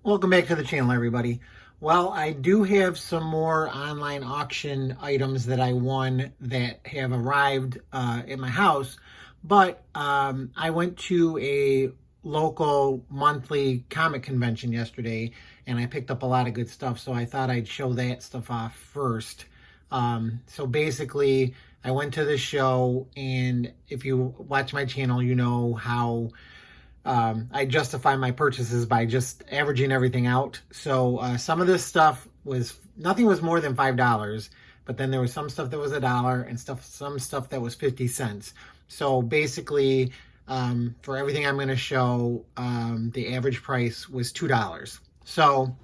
Welcome back to the channel, everybody. Well, I do have some more online auction items that I won that have arrived at my house, but I went to a local monthly comic convention yesterday and I picked up a lot of good stuff, so I thought I'd show that stuff off first. So basically, I went to the show, and if you watch my channel, you know how I justify my purchases by just averaging everything out. So some of this stuff nothing was more than $5, but then there was some stuff that was $1 and some stuff that was 50 cents. So basically, for everything I'm going to show, the average price was $2. So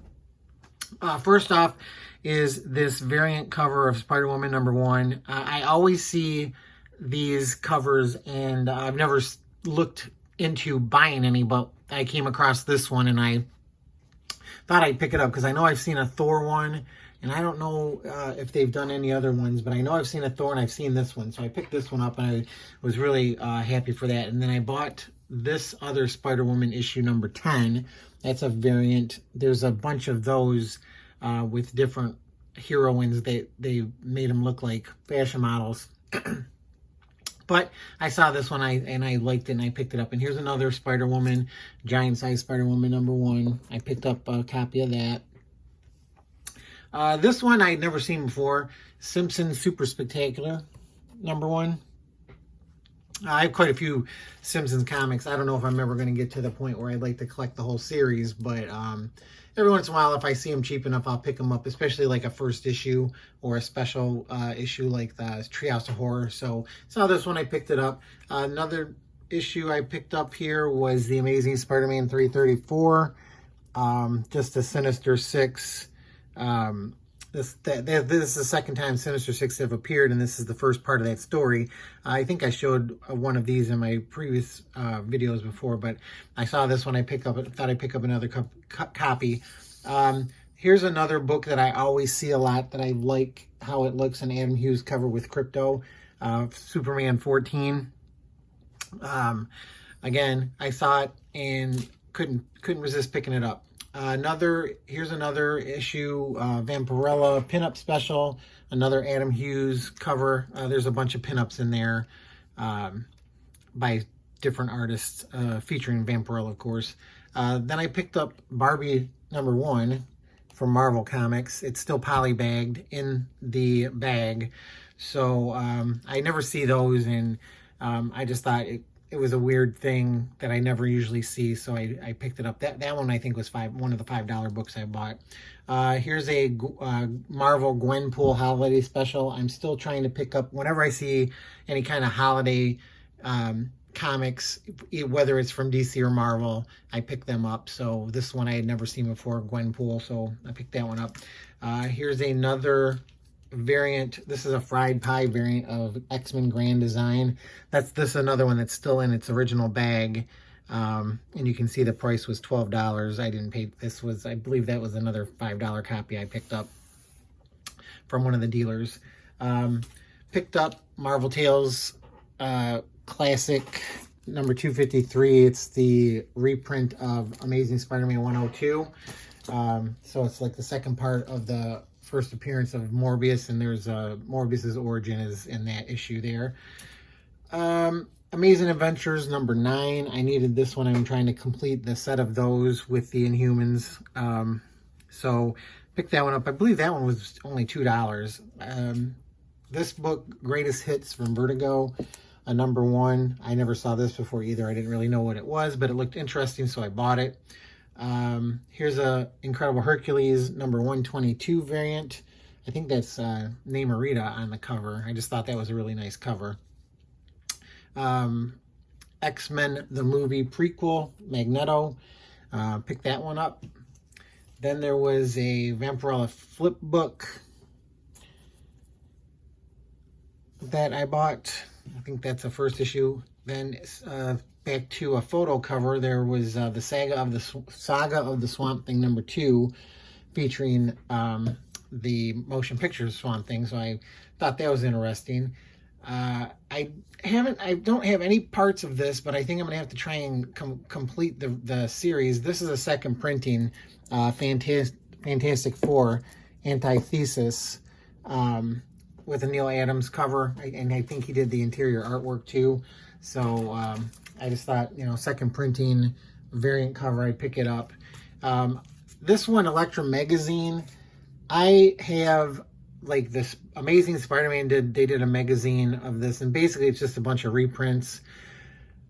first off is this variant cover of Spider-Woman #1. I always see these covers, and I've never looked into buying any, but I came across this one and I thought I'd pick it up because I know I've seen a Thor one, and I don't know if they've done any other ones, but I know I've seen a Thor and I've seen this one, so I picked this one up and I was really happy for that. And then I bought this other Spider-Woman issue #10. That's a variant. There's a bunch of those with different heroines. They made them look like fashion models. But I saw this one and I liked it and I picked it up. And here's another Spider-Woman, giant size Spider-Woman #1. I picked up a copy of that. This one I'd never seen before, Simpsons Super Spectacular #1. I have quite a few Simpsons comics. I don't know if I'm ever going to get to the point where I'd like to collect the whole series, but every once in a while, if I see them cheap enough, I'll pick them up, especially like a first issue or a special issue like the Treehouse of Horror. So saw this one, I picked it up. Another issue I picked up here was The Amazing Spider-Man 334, just a Sinister Six. This is the second time Sinister Six have appeared, and this is the first part of that story. I think I showed one of these in my previous videos before, but I saw this one. I thought I'd pick up another copy. Here's another book that I always see a lot that I like how it looks, an Adam Hughes cover with Crypto, Superman 14. Again, I saw it and couldn't resist picking it up. Here's another issue, Vampirella pinup special, another Adam Hughes cover. There's a bunch of pinups in there by different artists, featuring Vampirella, of course. Then I picked up Barbie #1 from Marvel Comics. It's still polybagged in the bag, so I never see those, and I just thought it was a weird thing that I never usually see, so I picked it up. That one I think was one of the $5 books I bought. Here's a Marvel Gwenpool holiday special. I'm still trying to pick up, whenever I see any kind of holiday comics, whether it's from DC or Marvel, I pick them up. So this one I had never seen before, Gwenpool, so I picked that one up. Here's another variant. This is a fried pie variant of X-Men Grand Design. This another one that's still in its original bag, and you can see the price was $12. I didn't pay. I believe that was another $5 copy I picked up from one of the dealers. Picked up Marvel Tales Classic #253. It's the reprint of Amazing Spider-Man 102. So it's like the second part of the first appearance of Morbius, and there's Morbius's origin is in that issue there. Amazing Adventures #9. I needed this one. I'm trying to complete the set of those with the Inhumans. So picked that one up. I believe that one was only $2. This book, Greatest Hits from Vertigo, #1. I never saw this before either. I didn't really know what it was, but it looked interesting, so I bought it. Here's a Incredible Hercules #122 variant. I think that's Namorita on the cover. I just thought that was a really nice cover. X-Men the movie prequel, Magneto. Picked that one up. Then there was a Vampirella flip book that I bought. I think that's the first issue. Then back to a photo cover, there was the Saga of the Swamp Thing #2, featuring the motion picture Swamp Thing. So I thought that was interesting. I don't have any parts of this, but I think I'm gonna have to try and complete the series. This is a second printing, Fantastic Four antithesis, with a Neil Adams cover, and I think he did the interior artwork too. So I just thought, you know, second printing variant cover, I'd pick it up. This one, Electra Magazine, I have like this Amazing Spider-Man they did a magazine of this, and basically it's just a bunch of reprints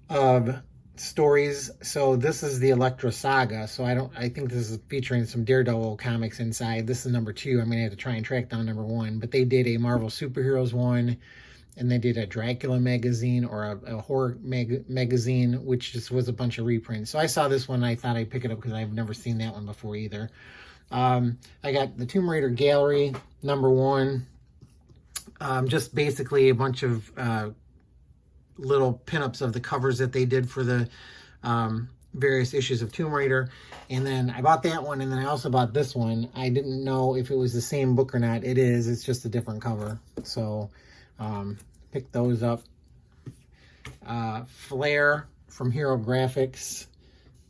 of stories. So this is the Electra Saga. So I think this is featuring some Daredevil comics inside. This is number 2. I'm gonna have to try and track down number 1. But they did a Marvel Superheroes one, and they did a Dracula magazine, or a horror magazine, which just was a bunch of reprints. So I saw this one, and I thought I'd pick it up because I've never seen that one before either. I got the Tomb Raider Gallery, number 1. Just basically a bunch of little pinups of the covers that they did for the various issues of Tomb Raider. And then I bought that one, and then I also bought this one. I didn't know if it was the same book or not. It is. It's just a different cover. So picked those up. Flare from Hero Graphics,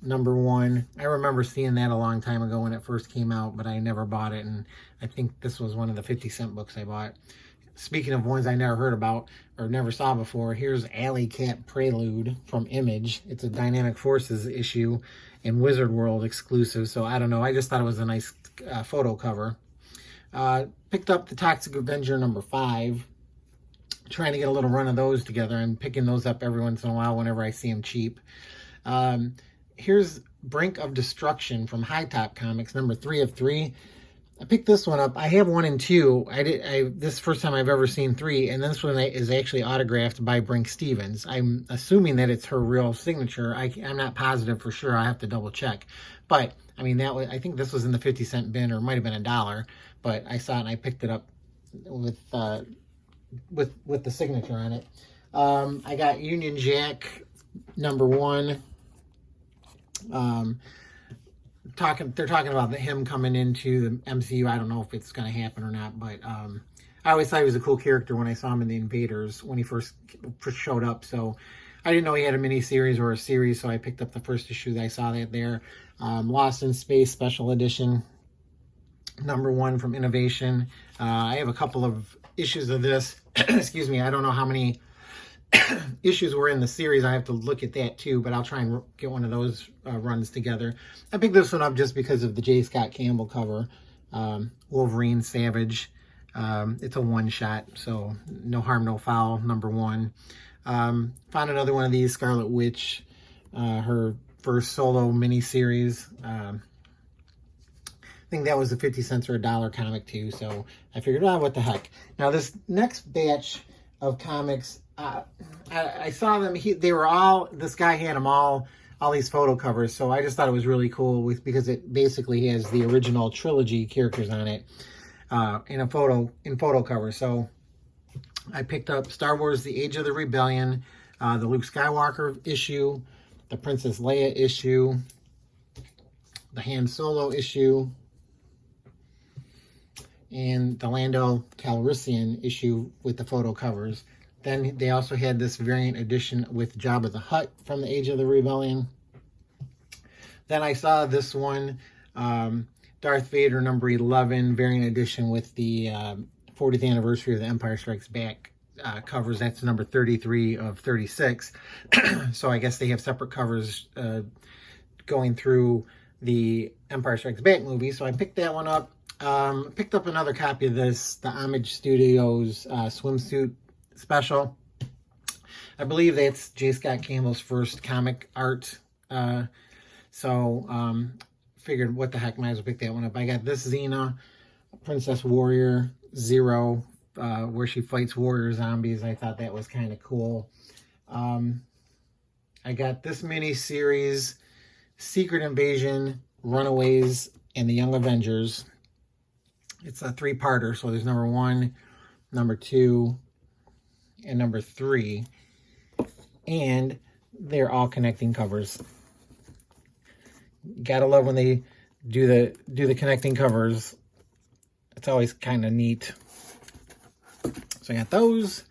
number 1. I remember seeing that a long time ago when it first came out, but I never bought it, and I think this was one of the 50-cent books I bought. Speaking of ones I never heard about or never saw before, here's Alley Cat Prelude from Image. It's a Dynamic Forces issue and Wizard World exclusive, so I don't know. I just thought it was a nice photo cover. Picked up the Toxic Avenger number 5. Trying to get a little run of those together. I'm picking those up every once in a while whenever I see them cheap. Here's Brink of Destruction from High Top Comics, number 3 of 3. I picked this one up. I have 1 and 2. This is the first time I've ever seen 3, and this one is actually autographed by Brink Stevens. I'm assuming that it's her real signature. I'm not positive for sure. I have to double check. But I mean, I think this was in the 50-cent bin, or it might have been $1. But I saw it and I picked it up with the signature on it. I got Union Jack number 1. They're talking about him coming into the MCU. I don't know if it's going to happen or not, but I always thought he was a cool character when I saw him in the Invaders when he first showed up. So I didn't know he had a mini-series or a series, so I picked up the first issue that I saw that there. Lost in Space Special Edition, number 1 from Innovation. I have a couple of issues of this. Excuse me, I don't know how many issues were in the series. I have to look at that too, but I'll try and get one of those runs together. I picked this one up just because of the J. Scott Campbell cover. Wolverine Savage. It's a one-shot, so no harm, no foul, number 1. Found another one of these, Scarlet Witch, her first solo mini-series. I think that was a 50 cents or $1 comic too, so I figured, oh, what the heck. Now this next batch of comics, I saw them, they were all, this guy had them all these photo covers, so I just thought it was really cool because it basically has the original trilogy characters on it in photo cover. So I picked up Star Wars The Age of the Rebellion, the Luke Skywalker issue, the Princess Leia issue, the Han Solo issue, and the Lando Calrissian issue with the photo covers. Then they also had this variant edition with Jabba the Hutt from the Age of the Rebellion. Then I saw this one, Darth Vader number 11, variant edition with the 40th anniversary of The Empire Strikes Back covers. That's number 33 of 36. So I guess they have separate covers going through the Empire Strikes Back movie. So I picked that one up. Picked up another copy of this, the Homage Studios swimsuit special. I believe that's J. Scott Campbell's first comic art. Figured, what the heck, might as well pick that one up. I got this Xena, Princess Warrior Zero, where she fights warrior zombies. I thought that was kind of cool. I got this mini-series, Secret Invasion, Runaways, and the Young Avengers. It's a 3-parter, so there's number 1, number 2, and number 3. And they're all connecting covers. Gotta love when they do the connecting covers. It's always kind of neat. So I got those.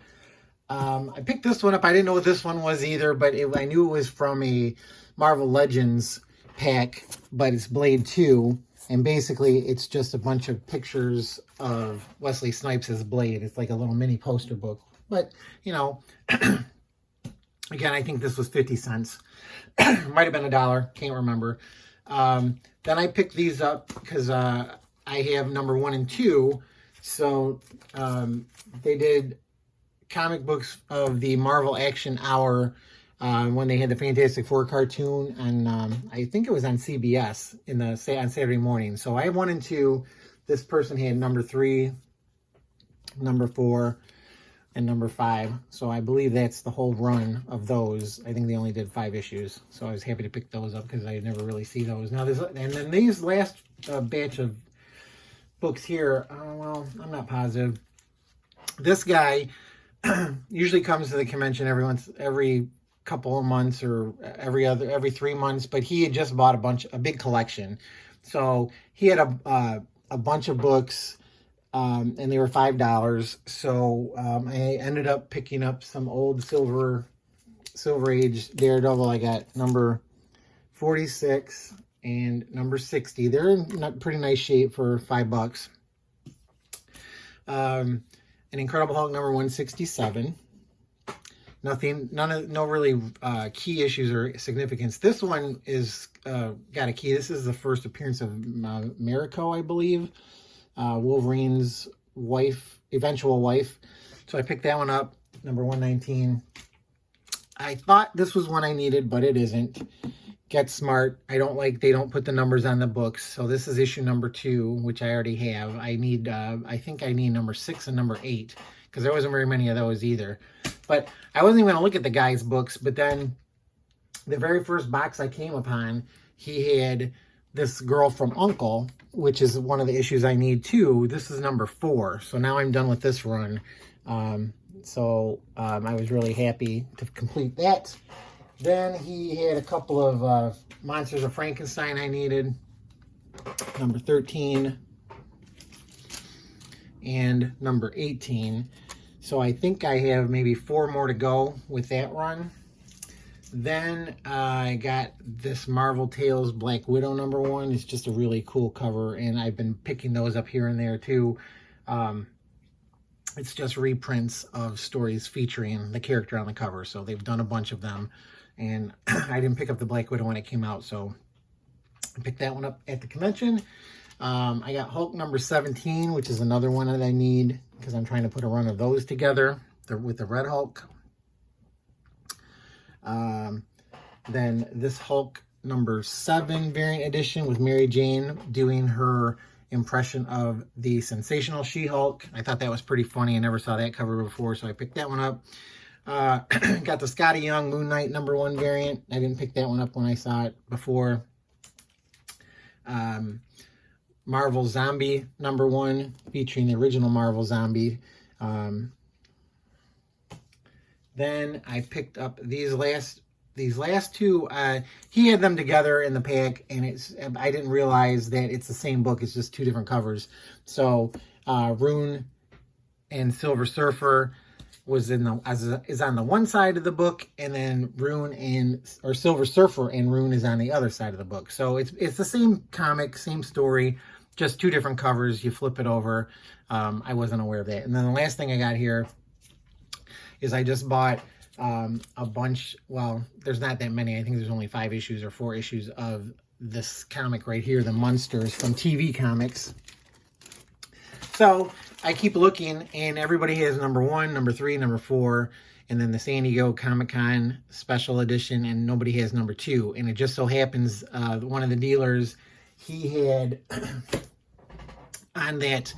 I picked this one up. I didn't know what this one was either, but I knew it was from a Marvel Legends pack, but it's Blade 2. And basically, it's just a bunch of pictures of Wesley Snipes as Blade. It's like a little mini poster book. But, you know, again, I think this was 50 cents. Might have been $1. Can't remember. Then I picked these up because I have number 1 and 2. So they did comic books of the Marvel Action Hour when they had the Fantastic Four cartoon, and I think it was on CBS on Saturday morning. So I have 1 and 2. This person had number 3, number 4, and number 5. So I believe that's the whole run of those. I think they only did 5 issues. So I was happy to pick those up because I never really see those. Now and then these last batch of books here, well, I'm not positive. This guy usually comes to the convention every couple of months or every 3 months, but he had just bought a big collection. So he had a bunch of books, and they were $5. So I ended up picking up some old Silver Age Daredevil. I got number 46 and number 60. They're in pretty nice shape for $5. An Incredible Hulk number 167. No really key issues or significance. This one is got a key. This is the first appearance of Mariko, I believe, Wolverine's eventual wife. So I picked that one up, number 119. I thought this was one I needed, but it isn't. Get Smart. They don't put the numbers on the books. So this is issue number 2, which I already have. I think I need number 6 and number 8, because there wasn't very many of those either. But I wasn't even going to look at the guy's books, but then the very first box I came upon, he had this Girl from Uncle, which is one of the issues I need too. This is number 4. So now I'm done with this run. I was really happy to complete that. Then he had a couple of Monsters of Frankenstein I needed. Number 13 and number 18. So I think I have maybe 4 more to go with that run. Then I got this Marvel Tales Black Widow number 1. It's just a really cool cover, and I've been picking those up here and there too. It's just reprints of stories featuring the character on the cover. So they've done a bunch of them. And I didn't pick up the Black Widow when it came out, so I picked that one up at the convention. I got Hulk number 17, which is another one that I need because I'm trying to put a run of those together with the Red Hulk. Then this Hulk number 7 variant edition with Mary Jane doing her impression of the sensational She-Hulk. I thought that was pretty funny. I never saw that cover before, so I picked that one up. Got the Scotty Young Moon Knight number 1 variant. I didn't pick that one up when I saw it before. Marvel Zombie number 1 featuring the original Marvel Zombie. Then I picked up these last 2. He had them together in the pack, and I didn't realize that it's the same book. It's just 2 different covers. So Rune and Silver Surfer is on the one side of the book, and then Silver Surfer and Rune is on the other side of the book. So it's the same comic, same story, just 2 different covers. You flip it over. I wasn't aware of that. And then the last thing I got here is I just bought a bunch. Well, there's not that many. I think there's only 5 issues or 4 issues of this comic right here, the Munsters from TV Comics. So I keep looking, and everybody has number 1, number 3, number 4, and then the San Diego Comic-Con special edition, and nobody has number 2. And it just so happens one of the dealers, he had on that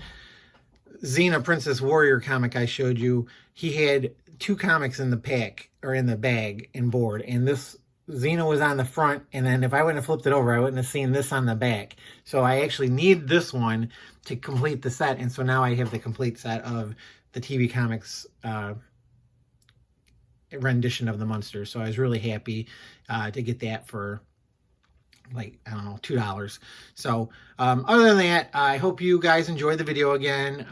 Xena Princess Warrior comic I showed you, he had 2 comics in the pack, or in the bag and board, and this Xena was on the front, and then if I wouldn't have flipped it over, I wouldn't have seen this on the back. So I actually need this one to complete the set, and so now I have the complete set of the TV Comics rendition of the Munsters. So I was really happy to get that for, like, I don't know, $2. So other than that, I hope you guys enjoyed the video again.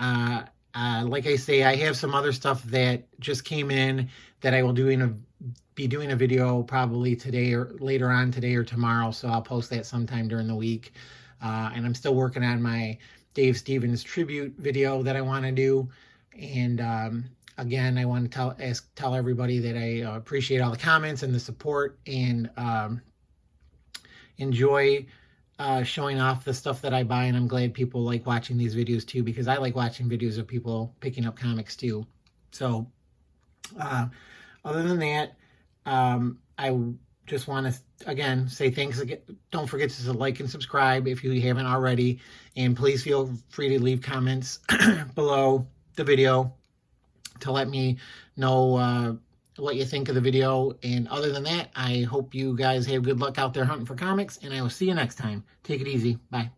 Like I say, I have some other stuff that just came in that I will be doing a video probably today or later on today or tomorrow. So I'll post that sometime during the week. And I'm still working on my Dave Stevens tribute video that I want to do. And again, I want to tell everybody that I appreciate all the comments and the support, and enjoy showing off the stuff that I buy. And I'm glad people like watching these videos too, because I like watching videos of people picking up comics too. So other than that, I just want to again say thanks again. Don't forget to like and subscribe if you haven't already, and please feel free to leave comments below the video to let me know what you think of the video. And other than that, I hope you guys have good luck out there hunting for comics, and I will see you next time. Take it easy. Bye.